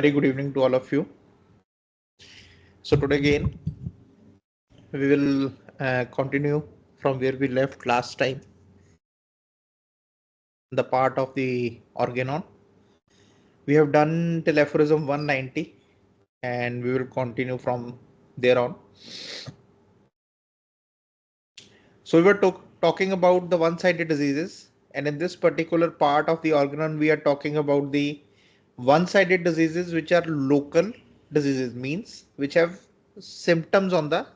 very good evening to all of you. So today again, we will continue from where we left last time, the part of the Organon. We have done till aphorism 190 and we will continue from there on. So we were talking about the one-sided diseases, and in this particular part of the Organon, we are talking about the one-sided diseases which are local diseases, means which have symptoms on the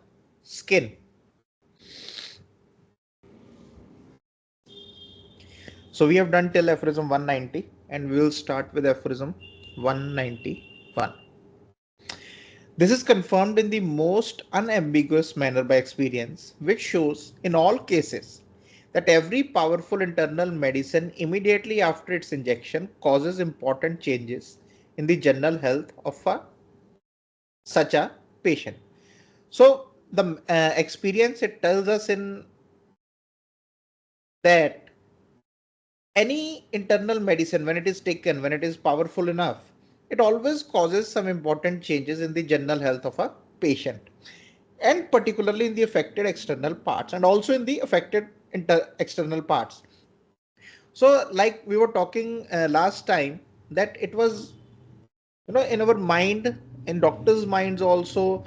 skin. So we have done till aphorism 190 and we will start with aphorism 191. This is confirmed in the most unambiguous manner by experience, which shows in all cases that every powerful internal medicine immediately after its injection causes important changes in the general health of such a patient. So the experience, it tells us in that any internal medicine, when it is taken, when it is powerful enough, it always causes some important changes in the general health of a patient, and particularly in the affected external parts and also in the affected external parts. So like we were talking last time, that it was, in our mind, in doctors' minds also,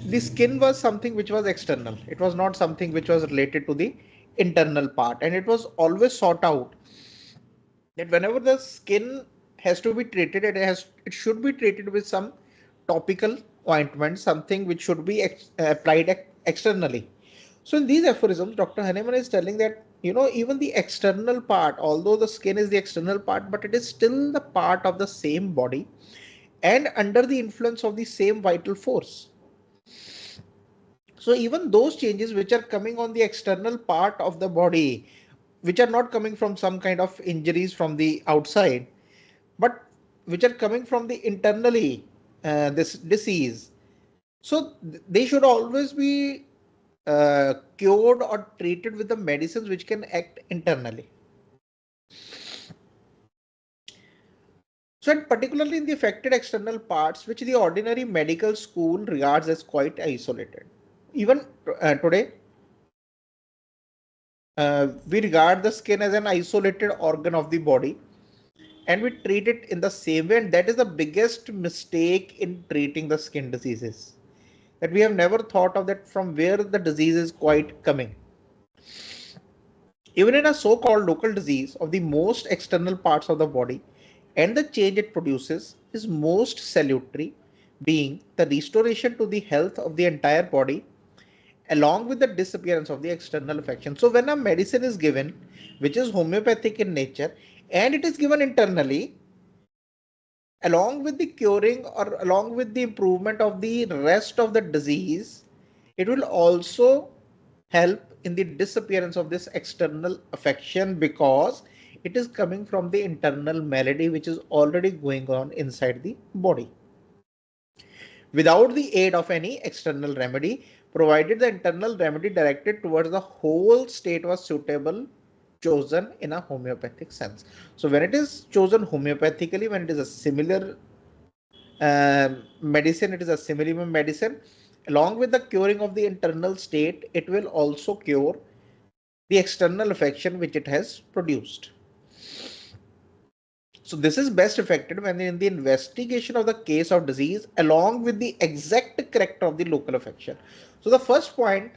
the skin was something which was external. It was not something which was related to the internal part, and it was always sought out that whenever the skin has to be treated, it should be treated with some topical ointment, something which should be applied externally. So in these aphorisms, Dr. Hahnemann is telling that, even the external part, although the skin is the external part, but it is still the part of the same body and under the influence of the same vital force. So even those changes which are coming on the external part of the body, which are not coming from some kind of injuries from the outside, but which are coming from the internally, this disease, so they should always be cured or treated with the medicines which can act internally. So and particularly in the affected external parts, which the ordinary medical school regards as quite isolated. Even today, we regard the skin as an isolated organ of the body and we treat it in the same way, and that is the biggest mistake in treating the skin diseases, that we have never thought of that from where the disease is quite coming. Even in a so-called local disease of the most external parts of the body, and the change it produces is most salutary, being the restoration to the health of the entire body along with the disappearance of the external affection. So when a medicine is given which is homeopathic in nature and it is given internally, along with the curing or along with the improvement of the rest of the disease, it will also help in the disappearance of this external affection, because it is coming from the internal malady which is already going on inside the body without the aid of any external remedy, provided the internal remedy directed towards the whole state was suitable, chosen in a homeopathic sense. So when it is chosen homeopathically, when it is a similar medicine, it is a similar medicine, along with the curing of the internal state, it will also cure the external affection which it has produced. So this is best effected when in the investigation of the case of disease along with the exact character of the local affection. So the first point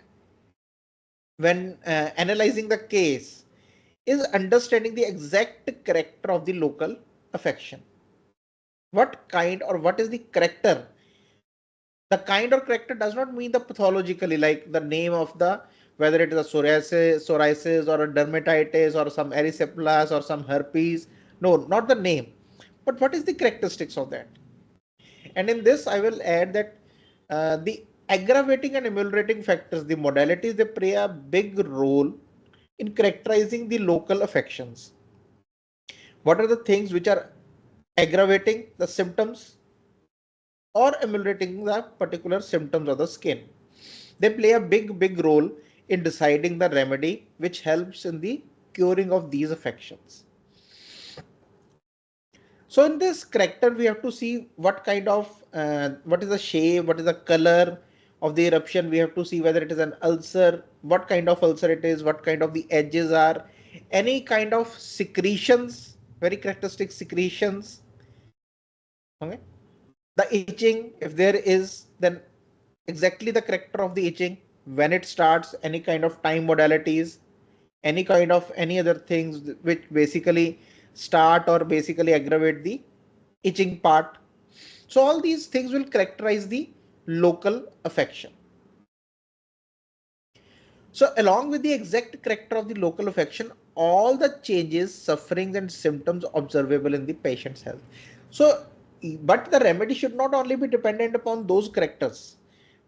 when analyzing the case is understanding the exact character of the local affection. What kind or what is the character? The kind or character does not mean the pathologically, like the name of the, whether it is a psoriasis or a dermatitis or some erysipelas or some herpes. No, not the name, but what is the characteristics of that? And in this, I will add that the aggravating and ameliorating factors, the modalities, they play a big role in characterizing the local affections. What are the things which are aggravating the symptoms or ameliorating the particular symptoms of the skin? They play a big role in deciding the remedy which helps in the curing of these affections. So in this character, we have to see what kind of, what is the shape, what is the color of the eruption. We have to see whether it is an ulcer, what kind of ulcer it is, what kind of the edges are, any kind of secretions, very characteristic secretions. Okay. The itching, if there is, then exactly the character of the itching, when it starts, any kind of time modalities, any kind of any other things which basically start or basically aggravate the itching part. So all these things will characterize the local affection. So along with the exact character of the local affection, all the changes, sufferings and symptoms observable in the patient's health. So, but the remedy should not only be dependent upon those characters,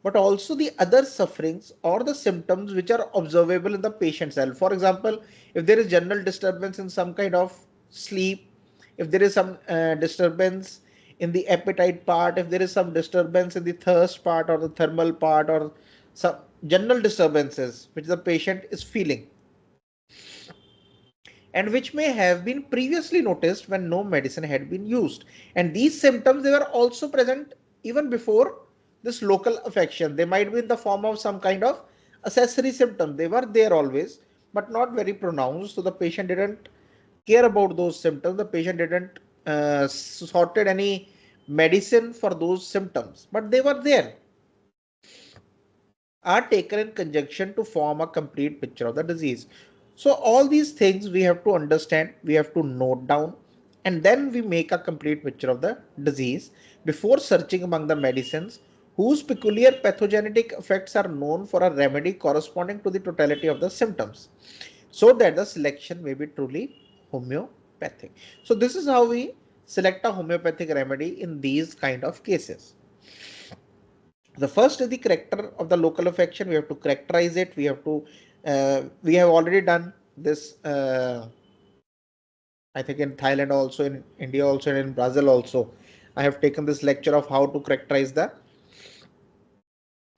but also the other sufferings or the symptoms which are observable in the patient's health. For example, if there is general disturbance in some kind of sleep, if there is some disturbance in the appetite part, if there is some disturbance in the thirst part or the thermal part, or some general disturbances which the patient is feeling and which may have been previously noticed when no medicine had been used, and these symptoms, they were also present even before this local affection. They might be in the form of some kind of accessory symptom. They were there always, but not very pronounced, so the patient didn't care about those symptoms. The patient didn't sorted any medicine for those symptoms, but they were there, are taken in conjunction to form a complete picture of the disease. So all these things we have to understand, we have to note down, and then we make a complete picture of the disease before searching among the medicines whose peculiar pathogenetic effects are known for a remedy corresponding to the totality of the symptoms, so that the selection may be truly homeopathic. So this is how we select a homeopathic remedy in these kind of cases. The first is the character of the local affection. We have to characterize it. We have to, we have already done this, I think in Thailand also, in India also, and in Brazil also. I have taken this lecture of how to characterize the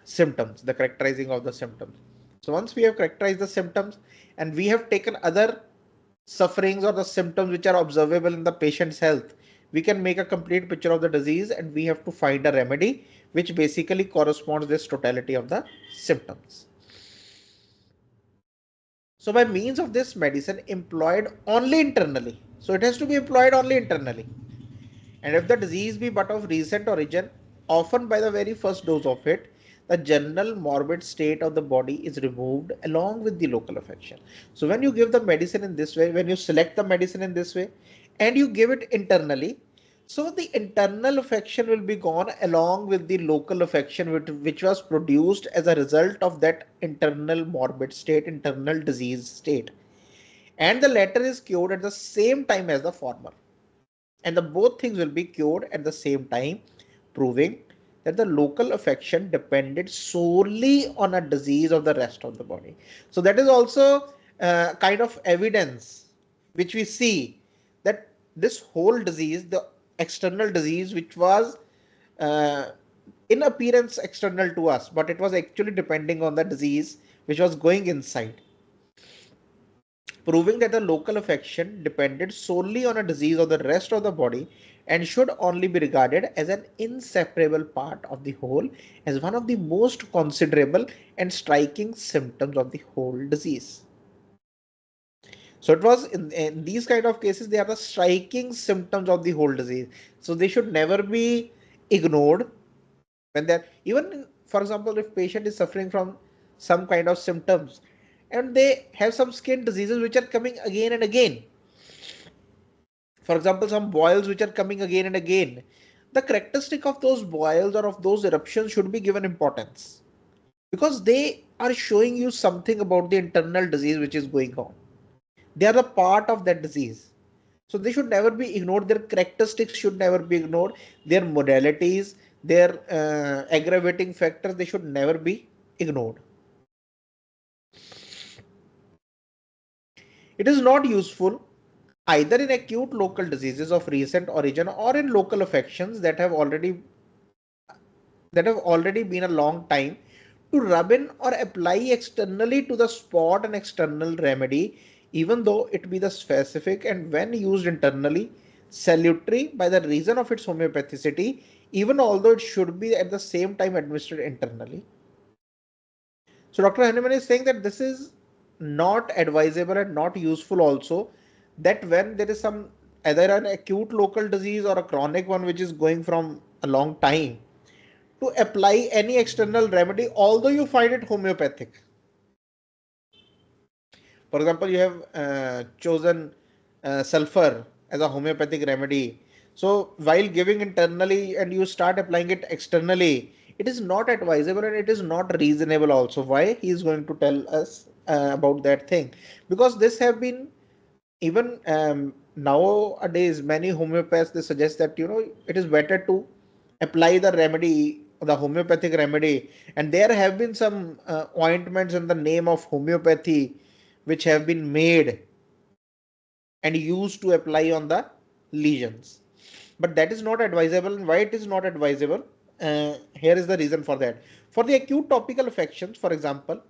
symptoms, the characterizing of the symptoms. So once we have characterized the symptoms and we have taken other sufferings or the symptoms which are observable in the patient's health, we can make a complete picture of the disease, and we have to find a remedy which basically corresponds this totality of the symptoms. So by means of this medicine employed only internally, so it has to be employed only internally, and if the disease be but of recent origin, often by the very first dose of it, the general morbid state of the body is removed along with the local affection. So when you give the medicine in this way, when you select the medicine in this way and you give it internally, so the internal affection will be gone along with the local affection which was produced as a result of that internal morbid state, internal disease state. And the latter is cured at the same time as the former, and the both things will be cured at the same time, proving that the local affection depended solely on a disease of the rest of the body. So that is also kind of evidence which we see that this whole disease, the external disease which was uh, in appearance external to us, but it was actually depending on the disease which was going inside, proving that the local affection depended solely on a disease of the rest of the body and should only be regarded as an inseparable part of the whole, as one of the most considerable and striking symptoms of the whole disease. So it was in these kind of cases, they are the striking symptoms of the whole disease. So they should never be ignored when they're even, for example, if patient is suffering from some kind of symptoms and they have some skin diseases which are coming again and again, for example some boils which are coming again and again, the characteristic of those boils or of those eruptions should be given importance, because they are showing you something about the internal disease which is going on. They are a part of that disease, so they should never be ignored. Their characteristics should never be ignored. Their modalities, their aggravating factors, they should never be ignored. It is not useful either in acute local diseases of recent origin or in local affections that have already been a long time to rub in or apply externally to the spot an external remedy, even though it be the specific, and when used internally, salutary by the reason of its homeopathicity, even although it should be at the same time administered internally. So Dr. Hahnemann is saying that this is not advisable and not useful also, that when there is some either an acute local disease or a chronic one which is going from a long time, to apply any external remedy although you find it homeopathic. For example, you have chosen sulfur as a homeopathic remedy. So while giving internally and you start applying it externally, it is not advisable and it is not reasonable also. Why? He is going to tell us about that thing. Because this have been even nowadays many homeopaths, they suggest that it is better to apply the remedy, the homeopathic remedy, and there have been some ointments in the name of homeopathy which have been made and used to apply on the lesions, but that is not advisable. And why it is not advisable, here is the reason for that. For the acute topical affections, for example,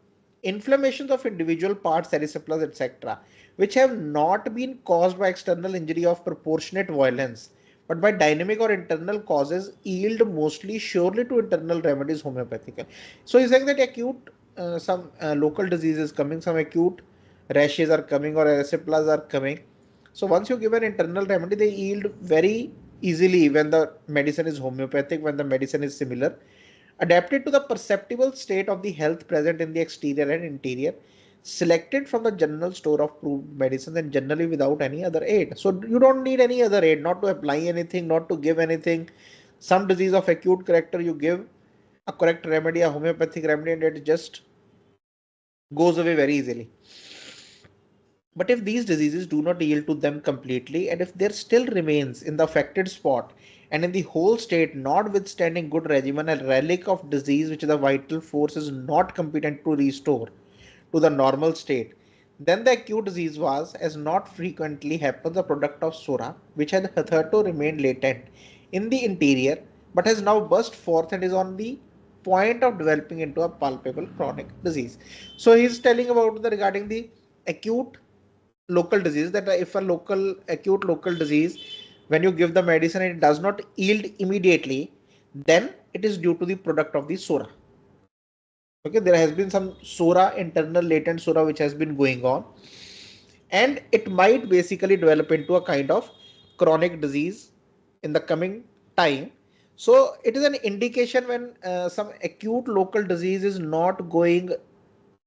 inflammations of individual parts, erysipelas, etc., which have not been caused by external injury of proportionate violence but by dynamic or internal causes, yield mostly surely to internal remedies homeopathic. So he's saying that acute some local diseases coming, some acute rashes are coming or erysipelas are coming. So once you give an internal remedy, they yield very easily when the medicine is homeopathic, when the medicine is similar, adapted to the perceptible state of the health present in the exterior and interior, selected from the general store of proved medicines and generally without any other aid. So you don't need any other aid, not to apply anything, not to give anything. Some disease of acute character, you give a correct remedy, a homeopathic remedy, and it just goes away very easily. But if these diseases do not yield to them completely, and if there still remains in the affected spot and in the whole state, notwithstanding good regimen, a relic of disease which the vital force is not competent to restore to the normal state, then the acute disease was, as not frequently happens, a product of sora, which had hitherto remained latent in the interior, but has now burst forth and is on the point of developing into a palpable chronic disease. So he is telling about regarding the acute local disease, that if a local acute local disease, when you give the medicine and it does not yield immediately, then it is due to the product of the sora. Okay, there has been some sora, internal latent sora, which has been going on, and it might basically develop into a kind of chronic disease in the coming time. So it is an indication when some acute local disease is not going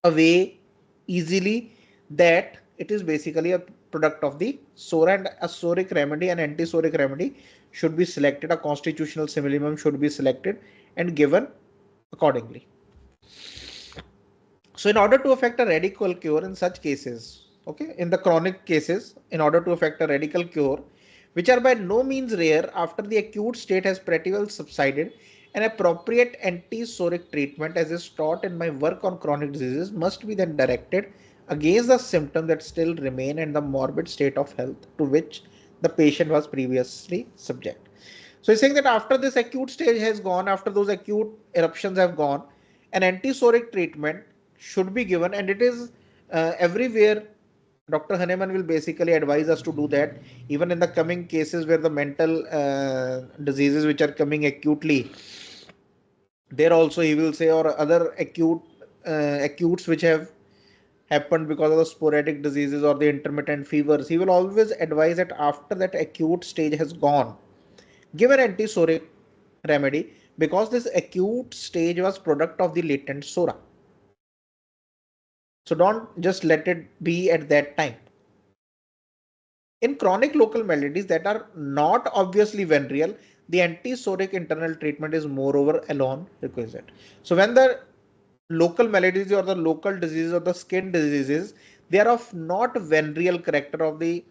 away easily, that it is basically a product of the sora, and a soric remedy, an anti-soric remedy should be selected, a constitutional simillimum should be selected and given accordingly. So in order to effect a radical cure in such cases, okay, in the chronic cases, in order to effect a radical cure, which are by no means rare, after the acute state has pretty well subsided, an appropriate anti-soric treatment, as is taught in my work on chronic diseases, must be then directed against the symptoms that still remain and the morbid state of health to which the patient was previously subject. So he's saying that after this acute stage has gone, after those acute eruptions have gone, an anti-soric treatment should be given, and it is everywhere. Dr. Hahnemann will basically advise us to do that, even in the coming cases where the mental diseases which are coming acutely, there also he will say, or other acutes which have happened because of the sporadic diseases or the intermittent fevers, he will always advise that after that acute stage has gone, give an anti-soric remedy, because this acute stage was product of the latent sora. So don't just let it be at that time. In chronic local maladies that are not obviously venereal, the anti-soric internal treatment is moreover alone requisite. So when the local maladies or the local diseases or the skin diseases, they are of not venereal character, of the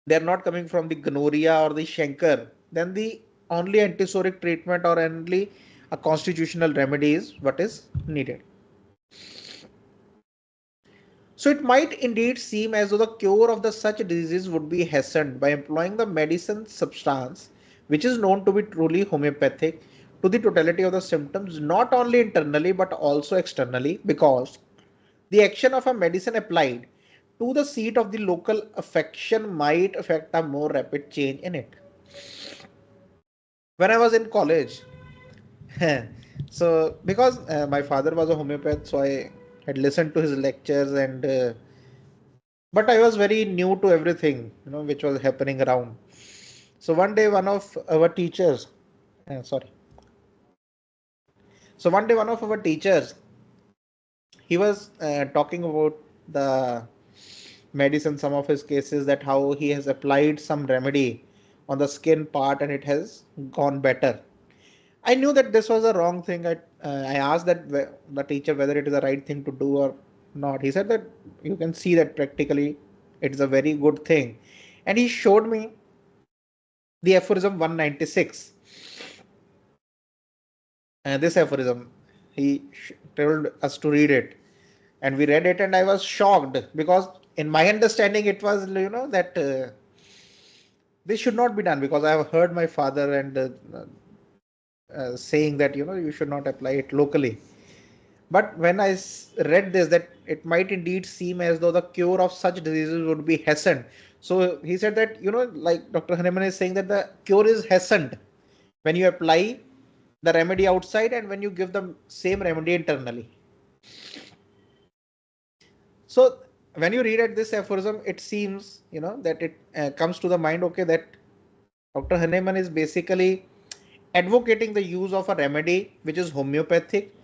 they are not coming from the gonorrhea or the chancre, then the only antisoric treatment or only a constitutional remedy is what is needed. So it might indeed seem as though the cure of the such diseases would be hastened by employing the medicine substance, which is known to be truly homeopathic, to the totality of the symptoms, not only internally but also externally, because the action of a medicine applied to the seat of the local affection might affect a more rapid change in it. When I was in college, so because my father was a homeopath, so I had listened to his lectures, and but I was very new to everything, which was happening around. So one day, one of our teachers, sorry. So one day, one of our teachers, he was talking about the medicine, some of his cases, that how he has applied some remedy on the skin part and it has gone better. I knew that this was a wrong thing. I asked that the teacher whether it is the right thing to do or not. He said that you can see that practically it is a very good thing. And he showed me the aphorism 196. This aphorism, he told us to read it. And we read it, and I was shocked because in my understanding it was, that this should not be done, because I have heard my father and saying that you should not apply it locally. But when I read this, that it might indeed seem as though the cure of such diseases would be hastened. So he said that, like Dr. Hahnemann is saying, that the cure is hastened when you apply the remedy outside and when you give the same remedy internally. So when you read at this aphorism, it seems, that it comes to the mind, okay, that Dr. Hahnemann is basically advocating the use of a remedy which is homeopathic,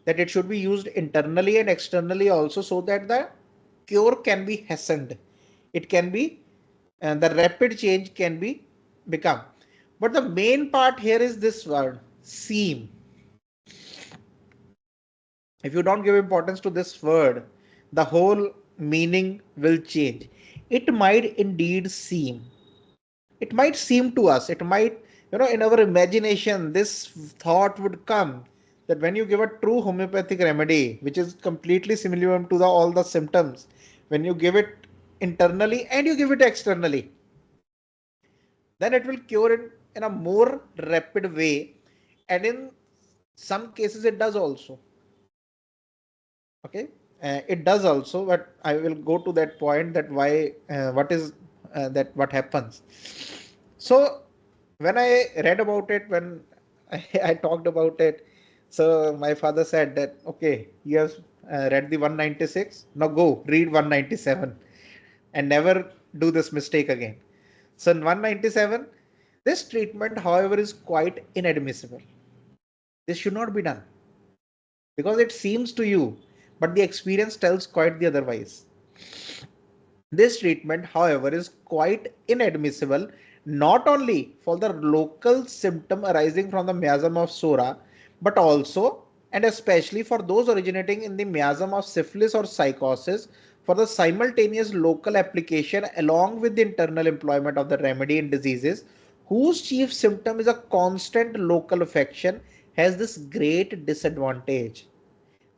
that it should be used internally and externally also, so that the cure can be hastened. It can be, the rapid change can be become. But the main part here is this word, seem. If you don't give importance to this word, the whole meaning will change. It might indeed seem. It might seem to us, it might, in our imagination, this thought would come that when you give a true homeopathic remedy, which is completely similar to all the symptoms, when you give it internally and you give it externally, then it will cure it in a more rapid way. And in some cases, it does also. Okay, it does also, but I will go to that point, that why, what is that, what happens. So when I read about it, when I talked about it, so my father said that, okay, you have read the 196, now go read 197 and never do this mistake again. So in 197, this treatment, however, is quite inadmissible. This should not be done because it seems to you, but the experience tells quite the otherwise. This treatment, however, is quite inadmissible, not only for the local symptom arising from the miasm of Sora, but also and especially for those originating in the miasm of syphilis or psychosis, for the simultaneous local application along with the internal employment of the remedy in diseases whose chief symptom is a constant local affection, has this great disadvantage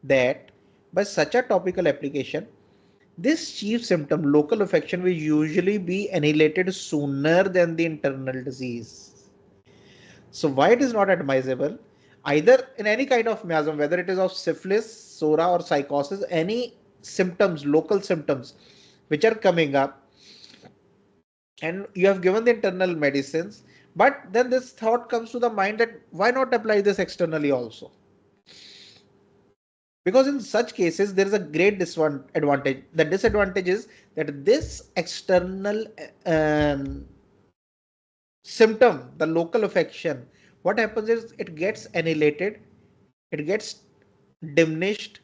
that by such a topical application, this chief symptom, local affection, will usually be annihilated sooner than the internal disease. So why it is not advisable, either in any kind of miasm, whether it is of syphilis, sora or psychosis, any symptoms, local symptoms which are coming up, and you have given the internal medicines, but then this thought comes to the mind that why not apply this externally also? Because in such cases there is a great disadvantage. The disadvantage is that this external symptom, the local affection, what happens is it gets annihilated, it gets diminished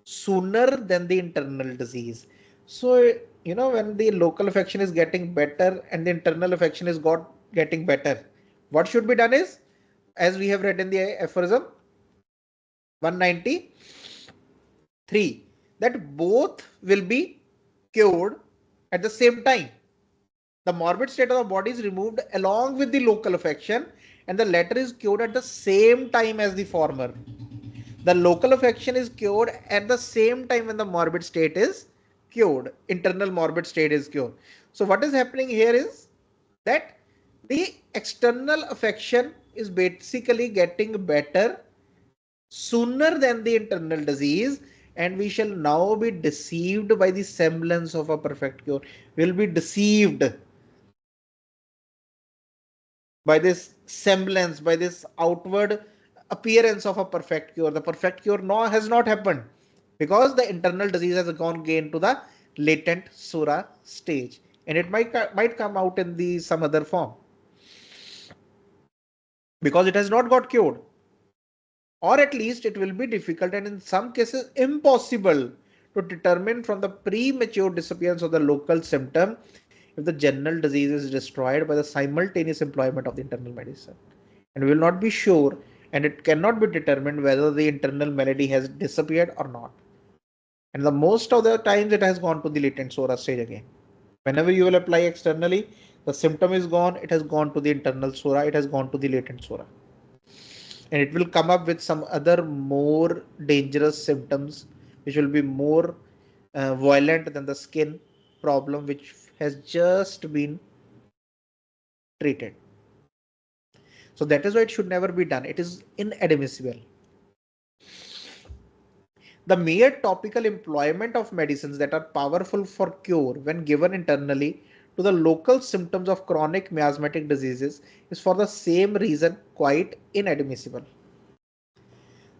sooner than the internal disease. So when the local affection is getting better and the internal affection is getting better, what should be done is, as we have read in the aphorism 190, 3, that both will be cured at the same time. The morbid state of the body is removed along with the local affection, and the latter is cured at the same time as the former. The local affection is cured at the same time when the morbid state is cured. Internal morbid state is cured. So what is happening here is that the external affection is basically getting better sooner than the internal disease, and we shall now be deceived by the semblance of a perfect cure. We will be deceived by this semblance, by this outward appearance of a perfect cure. The perfect cure no has not happened because the internal disease has gone gain to the latent sura stage, and it might come out in the some other form because it has not got cured, or at least it will be difficult and in some cases impossible to determine from the premature disappearance of the local symptom if the general disease is destroyed by the simultaneous employment of the internal medicine. And we will not be sure, and it cannot be determined whether the internal malady has disappeared or not. And the most of the times it has gone to the latent sora stage again. Whenever you will apply externally, the symptom is gone, it has gone to the internal sora, it has gone to the latent sora. And it will come up with some other more dangerous symptoms which will be more violent than the skin problem which has just been treated. So that is why it should never be done. It is inadmissible. The mere topical employment of medicines that are powerful for cure when given internally to the local symptoms of chronic miasmatic diseases is for the same reason quite inadmissible.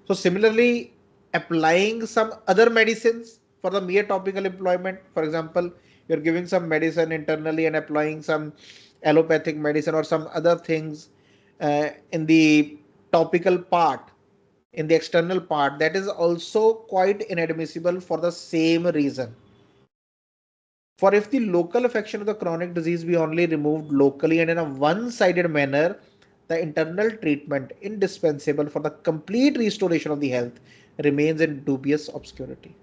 So similarly, applying some other medicines for the mere topical employment, for example, you're giving some medicine internally and applying some allopathic medicine or some other things in the topical part, in the external part, that is also quite inadmissible for the same reason. For if the local affection of the chronic disease be only removed locally and in a one-sided manner, the internal treatment indispensable for the complete restoration of the health remains in dubious obscurity.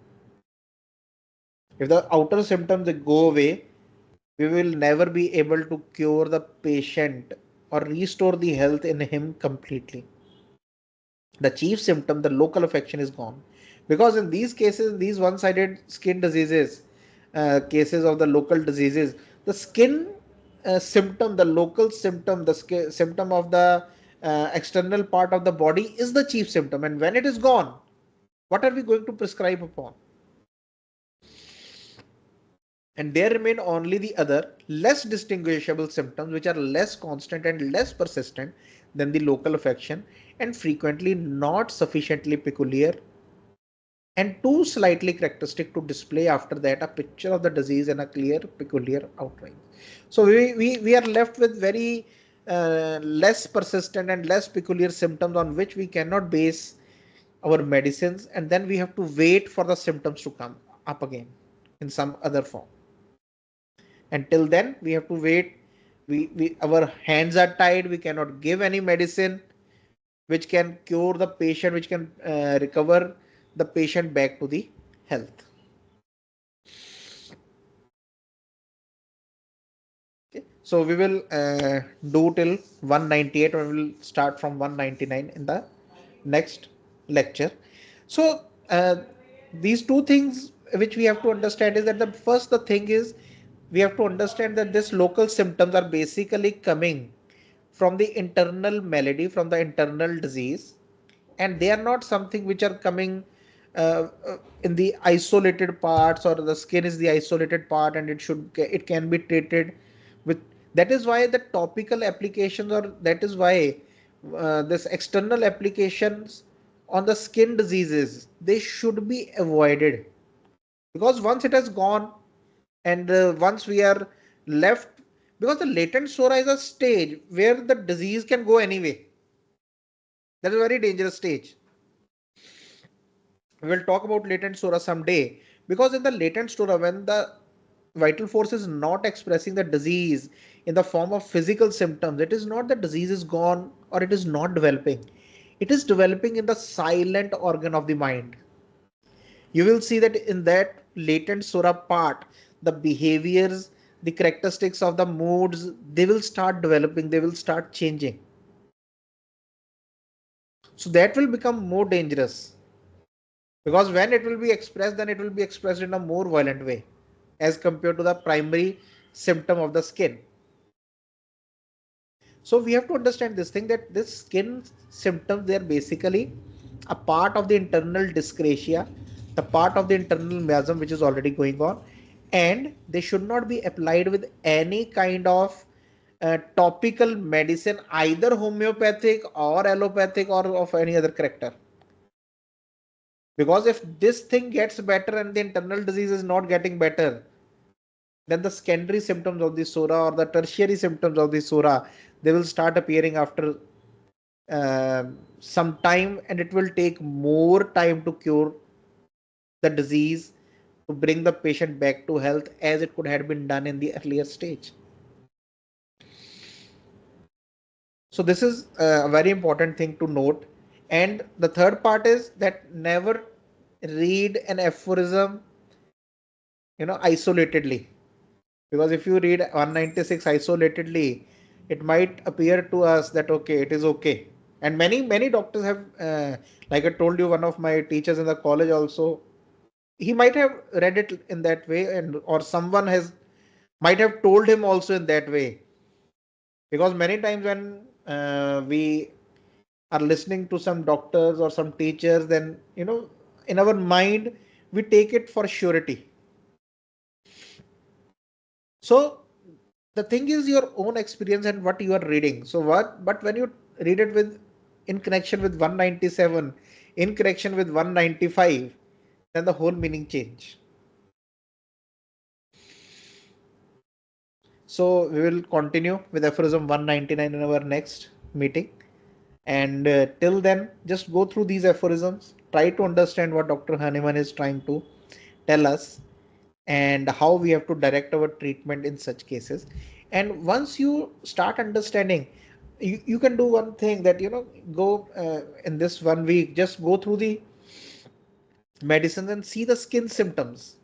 If the outer symptoms go away, we will never be able to cure the patient or restore the health in him completely. The chief symptom, the local affection, is gone. Because in these cases, these one-sided skin diseases, cases of the local diseases, the skin symptom, the local symptom, the symptom of the external part of the body is the chief symptom. And when it is gone, what are we going to prescribe upon? And there remain only the other less distinguishable symptoms which are less constant and less persistent than the local affection and frequently not sufficiently peculiar and too slightly characteristic to display after that a picture of the disease and a clear peculiar outline. So we are left with very less persistent and less peculiar symptoms on which we cannot base our medicines, and then we have to wait for the symptoms to come up again in some other form. Until then we have to wait. Our hands are tied, we cannot give any medicine which can cure the patient, which can recover the patient back to the health. Okay. So we will do till 198 and we will start from 199 in the next lecture. So these two things which we have to understand is that the first the thing is we have to understand that this local symptoms are basically coming from the internal malady, from the internal disease, and they are not something which are coming in the isolated parts, or the skin is the isolated part and it can be treated with. That is why the topical applications, or that is why this external applications on the skin diseases, they should be avoided, because once it has gone and once we are left, because the latent sora is a stage where the disease can go anyway. That is a very dangerous stage. We will talk about latent sora someday, because in the latent sora, when the vital force is not expressing the disease in the form of physical symptoms, it is not that disease is gone or it is not developing. It is developing in the silent organ of the mind. You will see that in that latent sura part, the behaviors, the characteristics of the moods, they will start developing, they will start changing. So that will become more dangerous, because when it will be expressed, then it will be expressed in a more violent way as compared to the primary symptom of the skin. So we have to understand this thing, that this skin symptoms, they are basically a part of the internal dyscrasia the part of the internal miasm which is already going on, and they should not be applied with any kind of topical medicine, either homeopathic or allopathic or of any other character. Because if this thing gets better and the internal disease is not getting better, then the secondary symptoms of the sora or the tertiary symptoms of the sora, they will start appearing after some time, and it will take more time to cure the disease, to bring the patient back to health as it could have been done in the earlier stage. So this is a very important thing to note. And the third part is that never read an aphorism, isolatedly. Because if you read 196 isolatedly, it might appear to us that okay, it is okay. And many doctors have, like I told you, one of my teachers in the college also, he might have read it in that way, and or someone has might have told him also in that way. Because many times when we are listening to some doctors or some teachers, then in our mind we take it for surety. So the thing is your own experience and what you are reading. So what, but when you read it with in connection with 197, in connection with 195, then the whole meaning change. So we will continue with aphorism 199 in our next meeting. And till then, just go through these aphorisms, try to understand what Dr. Hahnemann is trying to tell us, and how we have to direct our treatment in such cases. And once you start understanding, you can do one thing, that go in this 1 week, just go through the medicines and see the skin symptoms,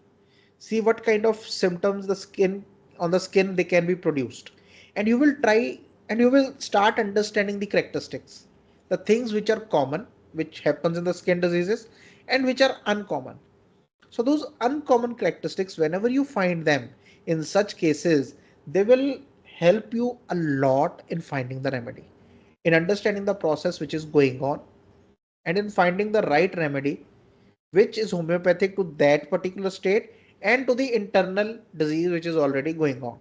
see what kind of symptoms the skin on the skin they can be produced, and you will try, and you will start understanding the characteristics, the things which are common, which happens in the skin diseases, and which are uncommon. So those uncommon characteristics, whenever you find them in such cases, they will help you a lot in finding the remedy, in understanding the process which is going on, and in finding the right remedy which is homeopathic to that particular state and to the internal disease which is already going on.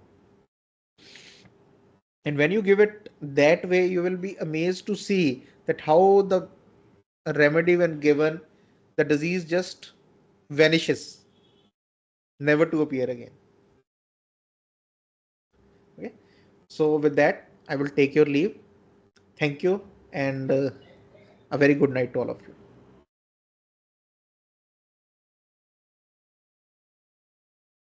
And when you give it that way, you will be amazed to see that how the remedy, when given, the disease just vanishes, never to appear again. Okay. So with that, I will take your leave. Thank you, and a very good night to all of you.